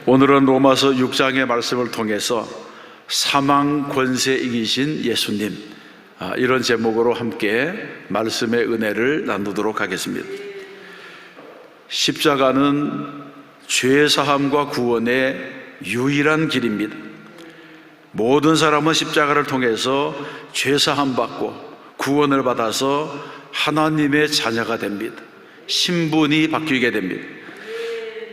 오늘은 로마서 6장의 말씀을 통해서 사망 권세 이기신 예수님, 이런 제목으로 함께 말씀의 은혜를 나누도록 하겠습니다. 십자가는 죄사함과 구원의 유일한 길입니다. 모든 사람은 십자가를 통해서 죄사함 받고 구원을 받아서 하나님의 자녀가 됩니다. 신분이 바뀌게 됩니다.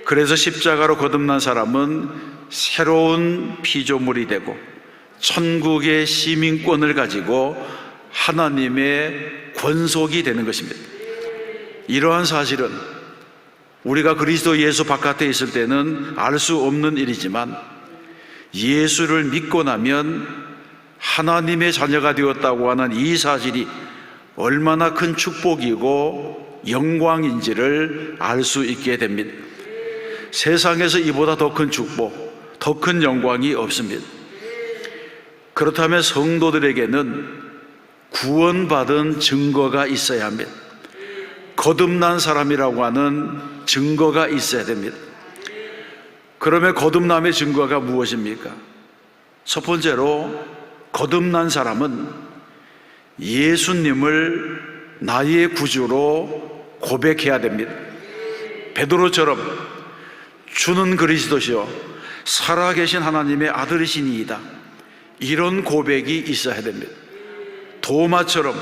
그래서 십자가로 거듭난 사람은 새로운 피조물이 되고 천국의 시민권을 가지고 하나님의 권속이 되는 것입니다. 이러한 사실은 우리가 그리스도 예수 바깥에 있을 때는 알 수 없는 일이지만 예수를 믿고 나면 하나님의 자녀가 되었다고 하는 이 사실이 얼마나 큰 축복이고 영광인지를 알 수 있게 됩니다. 세상에서 이보다 더 큰 축복, 더 큰 영광이 없습니다. 그렇다면 성도들에게는 구원받은 증거가 있어야 합니다. 거듭난 사람이라고 하는 증거가 있어야 됩니다. 그러면 거듭남의 증거가 무엇입니까? 첫 번째로 거듭난 사람은 예수님을 나의 구주로 고백해야 됩니다. 베드로처럼 주는 그리스도시요 살아계신 하나님의 아들이시니이다, 이런 고백이 있어야 됩니다. 도마처럼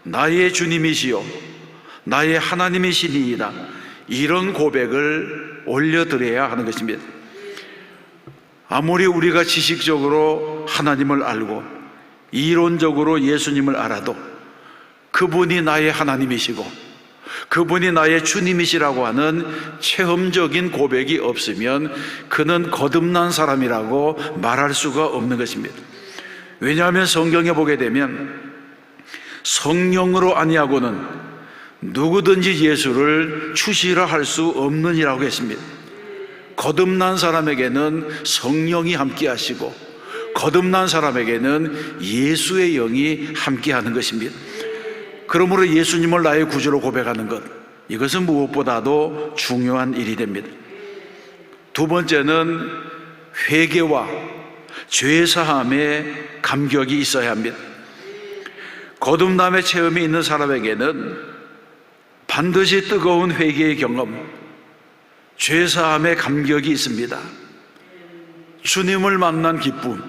나의 주님이시요 나의 하나님이시니이다, 이런 고백을 올려드려야 하는 것입니다. 아무리 우리가 지식적으로 하나님을 알고 이론적으로 예수님을 알아도 그분이 나의 하나님이시고 그분이 나의 주님이시라고 하는 체험적인 고백이 없으면 그는 거듭난 사람이라고 말할 수가 없는 것입니다. 왜냐하면 성경에 보게 되면 성령으로 아니하고는 누구든지 예수를 추시라 할 수 없느니라고 했습니다. 거듭난 사람에게는 성령이 함께 하시고 거듭난 사람에게는 예수의 영이 함께 하는 것입니다. 그러므로 예수님을 나의 구주로 고백하는 것, 이것은 무엇보다도 중요한 일이 됩니다. 두 번째는 회개와 죄사함의 감격이 있어야 합니다. 거듭남의 체험이 있는 사람에게는 반드시 뜨거운 회개의 경험, 죄사함의 감격이 있습니다. 주님을 만난 기쁨,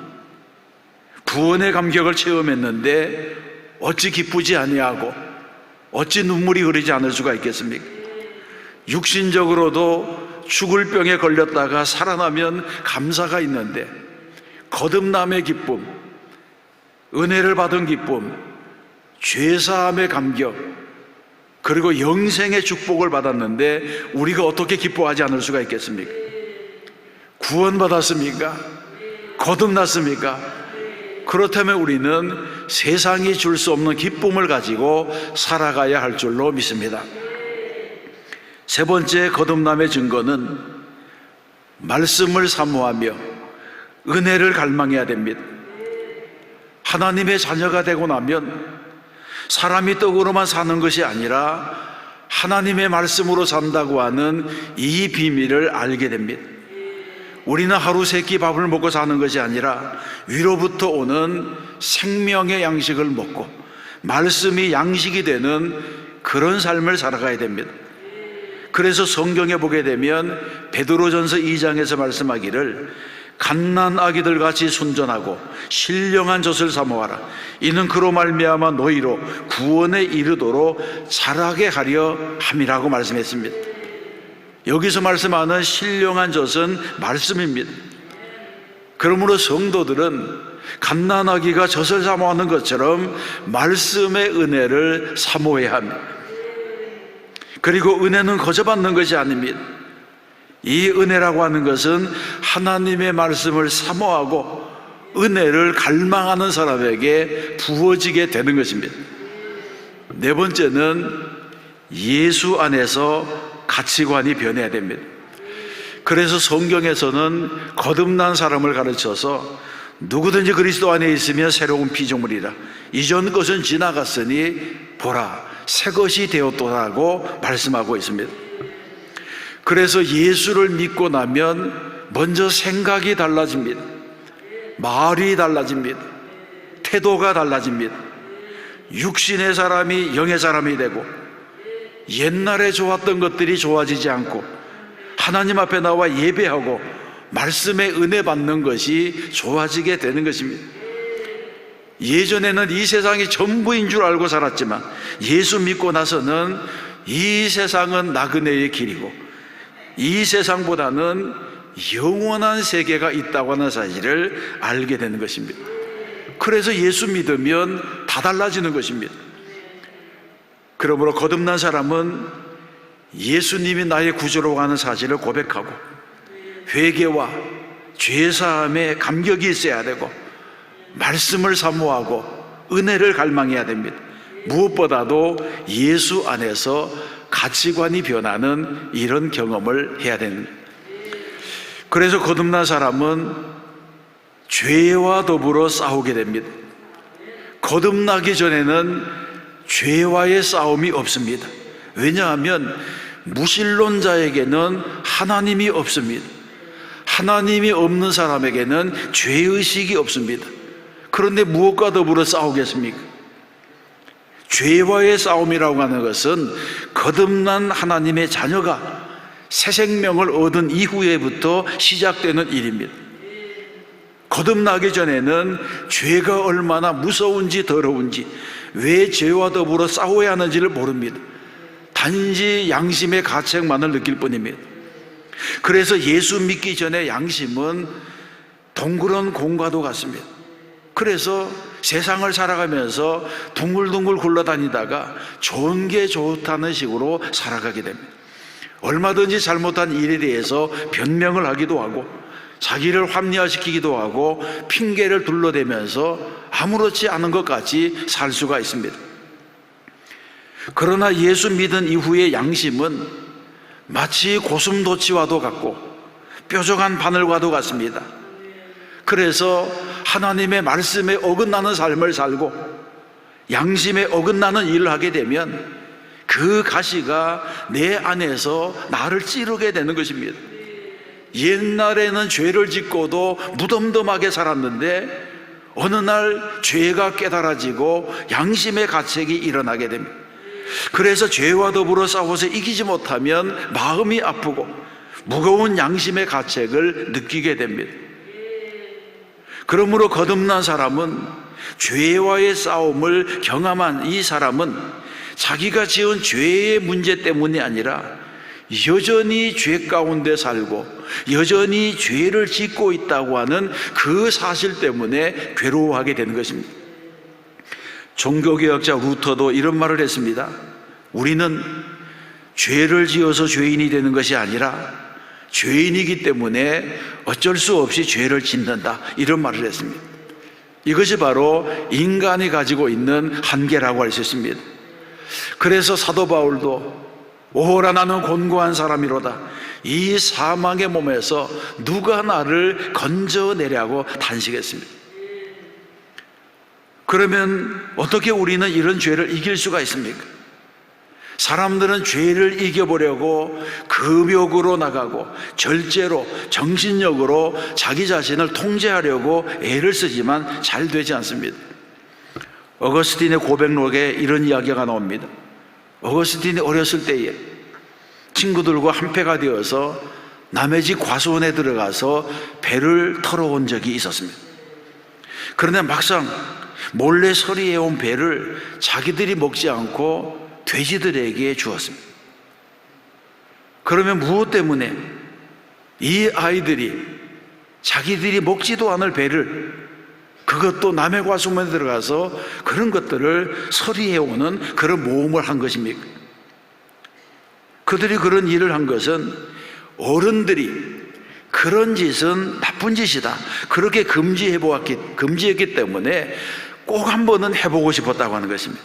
구원의 감격을 체험했는데 어찌 기쁘지 아니하고 어찌 눈물이 흐르지 않을 수가 있겠습니까? 육신적으로도 죽을 병에 걸렸다가 살아나면 감사가 있는데 거듭남의 기쁨, 은혜를 받은 기쁨, 죄사함의 감격, 그리고 영생의 축복을 받았는데 우리가 어떻게 기뻐하지 않을 수가 있겠습니까? 구원받았습니까? 거듭났습니까? 그렇다면 우리는 세상이 줄 수 없는 기쁨을 가지고 살아가야 할 줄로 믿습니다. 세 번째 거듭남의 증거는 말씀을 사모하며 은혜를 갈망해야 됩니다. 하나님의 자녀가 되고 나면 사람이 떡으로만 사는 것이 아니라 하나님의 말씀으로 산다고 하는 이 비밀을 알게 됩니다. 우리는 하루 세 끼 밥을 먹고 사는 것이 아니라 위로부터 오는 생명의 양식을 먹고 말씀이 양식이 되는 그런 삶을 살아가야 됩니다. 그래서 성경에 보게 되면 베드로전서 2장에서 말씀하기를 갓난 아기들 같이 순전하고 신령한 젖을 사모하라, 이는 그로 말미암아 너희로 구원에 이르도록 자라게 하려 함이라고 말씀했습니다. 여기서 말씀하는 신령한 젖은 말씀입니다. 그러므로 성도들은 갓난아기가 젖을 사모하는 것처럼 말씀의 은혜를 사모해야 합니다. 그리고 은혜는 거저받는 것이 아닙니다. 이 은혜라고 하는 것은 하나님의 말씀을 사모하고 은혜를 갈망하는 사람에게 부어지게 되는 것입니다. 네 번째는 예수 안에서 가치관이 변해야 됩니다. 그래서 성경에서는 거듭난 사람을 가르쳐서 누구든지 그리스도 안에 있으면 새로운 피조물이라, 이전 것은 지나갔으니 보라 새 것이 되었도다라고 말씀하고 있습니다. 그래서 예수를 믿고 나면 먼저 생각이 달라집니다. 말이 달라집니다. 태도가 달라집니다. 육신의 사람이 영의 사람이 되고, 옛날에 좋았던 것들이 좋아지지 않고 하나님 앞에 나와 예배하고 말씀의 은혜 받는 것이 좋아지게 되는 것입니다. 예전에는 이 세상이 전부인 줄 알고 살았지만 예수 믿고 나서는 이 세상은 나그네의 길이고 이 세상보다는 영원한 세계가 있다고 하는 사실을 알게 되는 것입니다. 그래서 예수 믿으면 다 달라지는 것입니다. 그러므로 거듭난 사람은 예수님이 나의 구주로 하는 사실을 고백하고 회개와 죄사함에 감격이 있어야 되고 말씀을 사모하고 은혜를 갈망해야 됩니다. 무엇보다도 예수 안에서 가치관이 변하는 이런 경험을 해야 됩니다. 그래서 거듭난 사람은 죄와 더불어 싸우게 됩니다. 거듭나기 전에는 죄와의 싸움이 없습니다. 왜냐하면 무신론자에게는 하나님이 없습니다. 하나님이 없는 사람에게는 죄의식이 없습니다. 그런데 무엇과 더불어 싸우겠습니까? 죄와의 싸움이라고 하는 것은 거듭난 하나님의 자녀가 새 생명을 얻은 이후에부터 시작되는 일입니다. 거듭나기 전에는 죄가 얼마나 무서운지 더러운지, 왜 죄와 더불어 싸워야 하는지를 모릅니다. 단지 양심의 가책만을 느낄 뿐입니다. 그래서 예수 믿기 전에 양심은 덩그런 공과도 같습니다. 그래서 세상을 살아가면서 둥글둥글 굴러다니다가 좋은 게 좋다는 식으로 살아가게 됩니다. 얼마든지 잘못한 일에 대해서 변명을 하기도 하고 자기를 합리화시키기도 하고 핑계를 둘러대면서 아무렇지 않은 것 같이 살 수가 있습니다. 그러나 예수 믿은 이후의 양심은 마치 고슴도치와도 같고 뾰족한 바늘과도 같습니다. 그래서 하나님의 말씀에 어긋나는 삶을 살고 양심에 어긋나는 일을 하게 되면 그 가시가 내 안에서 나를 찌르게 되는 것입니다. 옛날에는 죄를 짓고도 무덤덤하게 살았는데 어느 날 죄가 깨달아지고 양심의 가책이 일어나게 됩니다. 그래서 죄와 더불어 싸워서 이기지 못하면 마음이 아프고 무거운 양심의 가책을 느끼게 됩니다. 그러므로 거듭난 사람은 죄와의 싸움을 경험한 이 사람은 자기가 지은 죄의 문제 때문이 아니라 여전히 죄 가운데 살고 여전히 죄를 짓고 있다고 하는 그 사실 때문에 괴로워하게 되는 것입니다. 종교개혁자 루터도 이런 말을 했습니다. 우리는 죄를 지어서 죄인이 되는 것이 아니라 죄인이기 때문에 어쩔 수 없이 죄를 짓는다, 이런 말을 했습니다. 이것이 바로 인간이 가지고 있는 한계라고 할 수 있습니다. 그래서 사도 바울도 오호라 나는 곤고한 사람이로다, 이 사망의 몸에서 누가 나를 건져내려고 탄식했습니다. 그러면 어떻게 우리는 이런 죄를 이길 수가 있습니까? 사람들은 죄를 이겨보려고 금욕으로 나가고 절제로 정신력으로 자기 자신을 통제하려고 애를 쓰지만 잘 되지 않습니다. 어거스틴의 고백록에 이런 이야기가 나옵니다. 어거스틴이 어렸을 때에 친구들과 한패가 되어서 남의 집 과수원에 들어가서 배를 털어온 적이 있었습니다. 그런데 막상 몰래 서리해온 배를 자기들이 먹지 않고 돼지들에게 주었습니다. 그러면 무엇 때문에 이 아이들이 자기들이 먹지도 않을 배를, 그것도 남의 과수원에 들어가서 그런 것들을 서리해오는 그런 모험을 한 것입니까? 그들이 그런 일을 한 것은 어른들이 그런 짓은 나쁜 짓이다, 그렇게 금지했기 때문에 꼭 한 번은 해보고 싶었다고 하는 것입니다.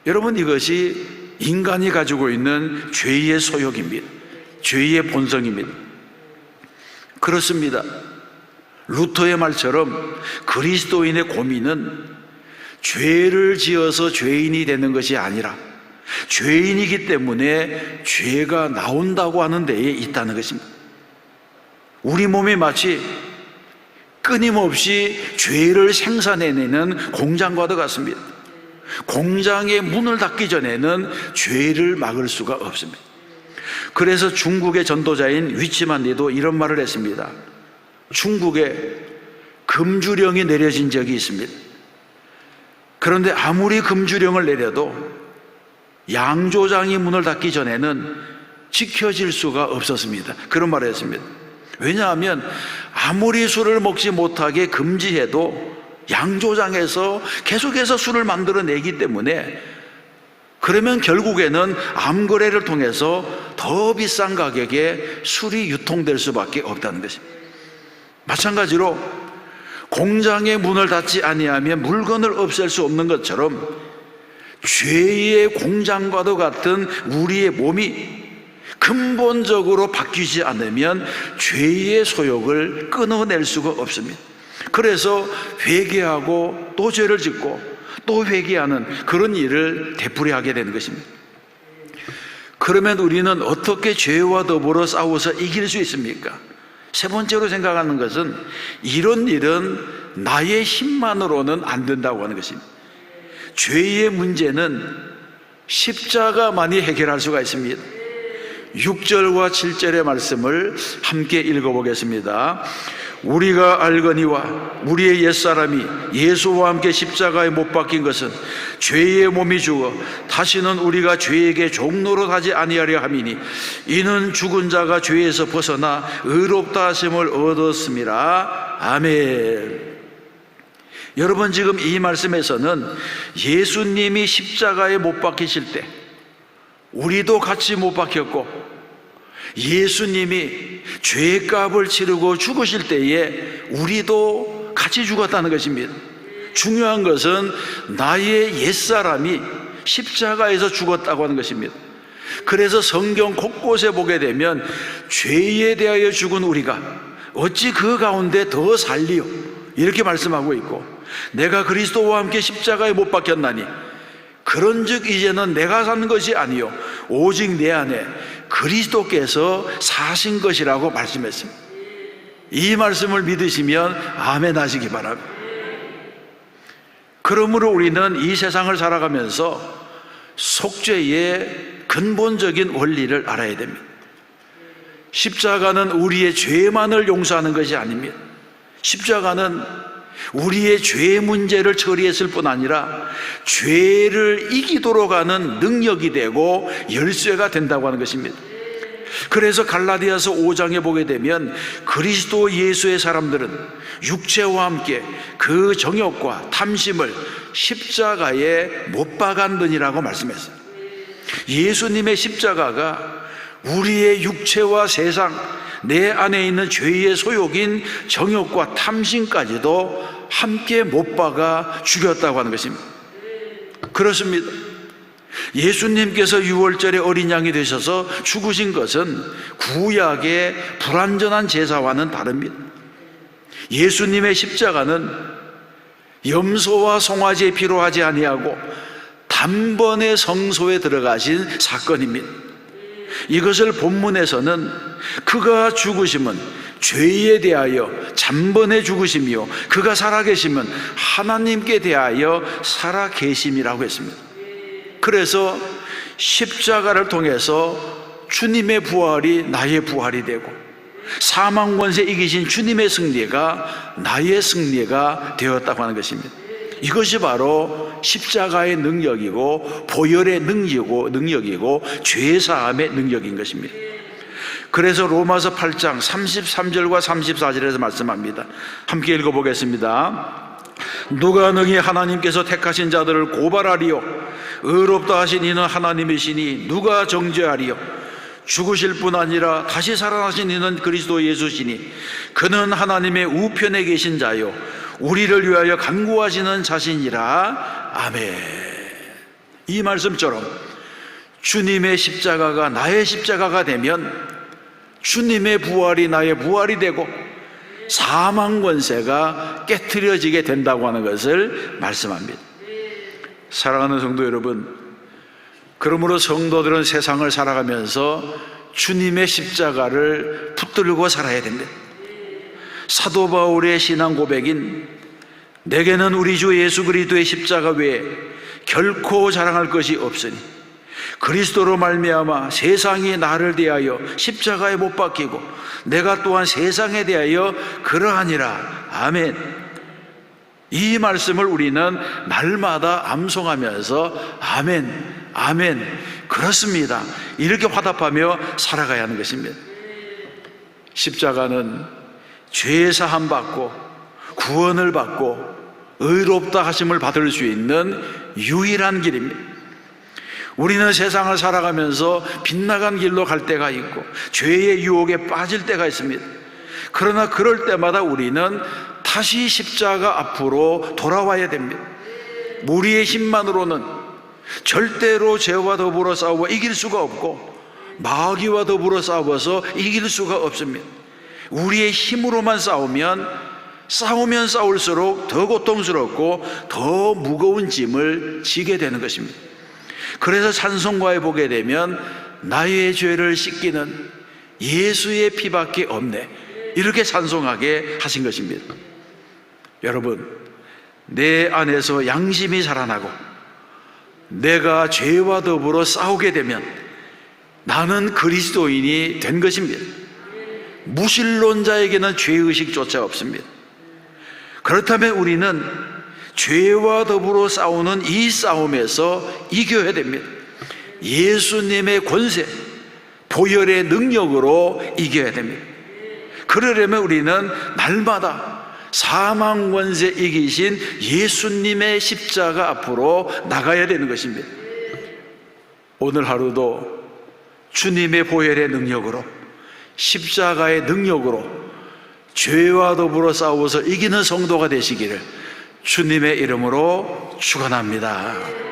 여러분, 이것이 인간이 가지고 있는 죄의 소욕입니다. 죄의 본성입니다. 그렇습니다. 루터의 말처럼 그리스도인의 고민은 죄를 지어서 죄인이 되는 것이 아니라 죄인이기 때문에 죄가 나온다고 하는 데에 있다는 것입니다. 우리 몸이 마치 끊임없이 죄를 생산해내는 공장과도 같습니다. 공장의 문을 닫기 전에는 죄를 막을 수가 없습니다. 그래서 중국의 전도자인 위치만리도 이런 말을 했습니다. 중국에 금주령이 내려진 적이 있습니다. 그런데 아무리 금주령을 내려도 양조장이 문을 닫기 전에는 지켜질 수가 없었습니다. 그런 말을 했습니다. 왜냐하면 아무리 술을 먹지 못하게 금지해도 양조장에서 계속해서 술을 만들어내기 때문에, 그러면 결국에는 암거래를 통해서 더 비싼 가격에 술이 유통될 수밖에 없다는 것입니다. 마찬가지로 공장의 문을 닫지 아니하면 물건을 없앨 수 없는 것처럼 죄의 공장과도 같은 우리의 몸이 근본적으로 바뀌지 않으면 죄의 소욕을 끊어낼 수가 없습니다. 그래서 회개하고 또 죄를 짓고 또 회개하는 그런 일을 되풀이하게 되는 것입니다. 그러면 우리는 어떻게 죄와 더불어 싸워서 이길 수 있습니까? 세 번째로 생각하는 것은 이런 일은 나의 힘만으로는 안 된다고 하는 것입니다. 죄의 문제는 십자가만이 해결할 수가 있습니다. 6절과 7절의 말씀을 함께 읽어보겠습니다. 우리가 알거니와 우리의 옛사람이 예수와 함께 십자가에 못 박힌 것은 죄의 몸이 죽어 다시는 우리가 죄에게 종노릇 하지 아니하려 함이니 이는 죽은 자가 죄에서 벗어나 의롭다 하심을 얻었음이라. 아멘. 여러분, 지금 이 말씀에서는 예수님이 십자가에 못 박히실 때 우리도 같이 못 박혔고, 예수님이 죄값을 치르고 죽으실 때에 우리도 같이 죽었다는 것입니다. 중요한 것은 나의 옛사람이 십자가에서 죽었다고 하는 것입니다. 그래서 성경 곳곳에 보게 되면 죄에 대하여 죽은 우리가 어찌 그 가운데 더 살리요, 이렇게 말씀하고 있고, 내가 그리스도와 함께 십자가에 못 박혔나니 그런즉 이제는 내가 사는 것이 아니요 오직 내 안에 그리스도께서 사신 것이라고 말씀했습니다. 이 말씀을 믿으시면 아멘 하시기 바랍니다. 그러므로 우리는 이 세상을 살아가면서 속죄의 근본적인 원리를 알아야 됩니다. 십자가는 우리의 죄만을 용서하는 것이 아닙니다. 십자가는 우리의 죄 문제를 처리했을 뿐 아니라 죄를 이기도록 하는 능력이 되고 열쇠가 된다고 하는 것입니다. 그래서 갈라디아서 5장에 보게 되면 그리스도 예수의 사람들은 육체와 함께 그 정욕과 탐심을 십자가에 못 박았느니라고 말씀했어요. 예수님의 십자가가 우리의 육체와 세상, 내 안에 있는 죄의 소욕인 정욕과 탐심까지도 함께 못 박아 죽였다고 하는 것입니다. 그렇습니다. 예수님께서 유월절에 어린 양이 되셔서 죽으신 것은 구약의 불완전한 제사와는 다릅니다. 예수님의 십자가는 염소와 송아지의 피로 하지 아니하고 단번에 성소에 들어가신 사건입니다. 이것을 본문에서는 그가 죽으심은 죄에 대하여 단번에 죽으심이요 그가 살아계심은 하나님께 대하여 살아계심이라고 했습니다. 그래서 십자가를 통해서 주님의 부활이 나의 부활이 되고 사망 권세 이기신 주님의 승리가 나의 승리가 되었다고 하는 것입니다. 이것이 바로 십자가의 능력이고 보혈의 능력이고 죄사함의 능력인 것입니다. 그래서 로마서 8장 33절과 34절에서 말씀합니다. 함께 읽어보겠습니다. 누가 능히 하나님께서 택하신 자들을 고발하리요 의롭다 하신 이는 하나님이시니 누가 정죄하리요 죽으실 뿐 아니라 다시 살아나신 이는 그리스도 예수시니 그는 하나님의 우편에 계신 자요 우리를 위하여 간구하시는 자신이라. 아멘. 이 말씀처럼 주님의 십자가가 나의 십자가가 되면 주님의 부활이 나의 부활이 되고 사망 권세가 깨트려지게 된다고 하는 것을 말씀합니다. 사랑하는 성도 여러분, 그러므로 성도들은 세상을 살아가면서 주님의 십자가를 붙들고 살아야 됩니다. 사도 바울의 신앙 고백인 내게는 우리 주 예수 그리스도의 십자가 외에 결코 자랑할 것이 없으니 그리스도로 말미암아 세상이 나를 대하여 십자가에 못 박히고 내가 또한 세상에 대하여 그러하니라. 아멘. 이 말씀을 우리는 날마다 암송하면서 아멘, 아멘, 그렇습니다, 이렇게 화답하며 살아가야 하는 것입니다. 십자가는 죄 사함 받고 구원을 받고 의롭다 하심을 받을 수 있는 유일한 길입니다. 우리는 세상을 살아가면서 빗나간 길로 갈 때가 있고 죄의 유혹에 빠질 때가 있습니다. 그러나 그럴 때마다 우리는 다시 십자가 앞으로 돌아와야 됩니다. 우리의 힘만으로는 절대로 죄와 더불어 싸워 이길 수가 없고 마귀와 더불어 싸워서 이길 수가 없습니다. 우리의 힘으로만 싸우면 싸울수록 더 고통스럽고 더 무거운 짐을 지게 되는 것입니다. 그래서 찬송가에 보게 되면 나의 죄를 씻기는 예수의 피밖에 없네, 이렇게 찬송하게 하신 것입니다. 여러분, 내 안에서 양심이 살아나고 내가 죄와 더불어 싸우게 되면 나는 그리스도인이 된 것입니다. 무신론자에게는 죄의식조차 없습니다. 그렇다면 우리는 죄와 더불어 싸우는 이 싸움에서 이겨야 됩니다. 예수님의 권세, 보혈의 능력으로 이겨야 됩니다. 그러려면 우리는 날마다 사망 권세 이기신 예수님의 십자가 앞으로 나가야 되는 것입니다. 오늘 하루도 주님의 보혈의 능력으로, 십자가의 능력으로 죄와 더불어 싸워서 이기는 성도가 되시기를 주님의 이름으로 축원합니다.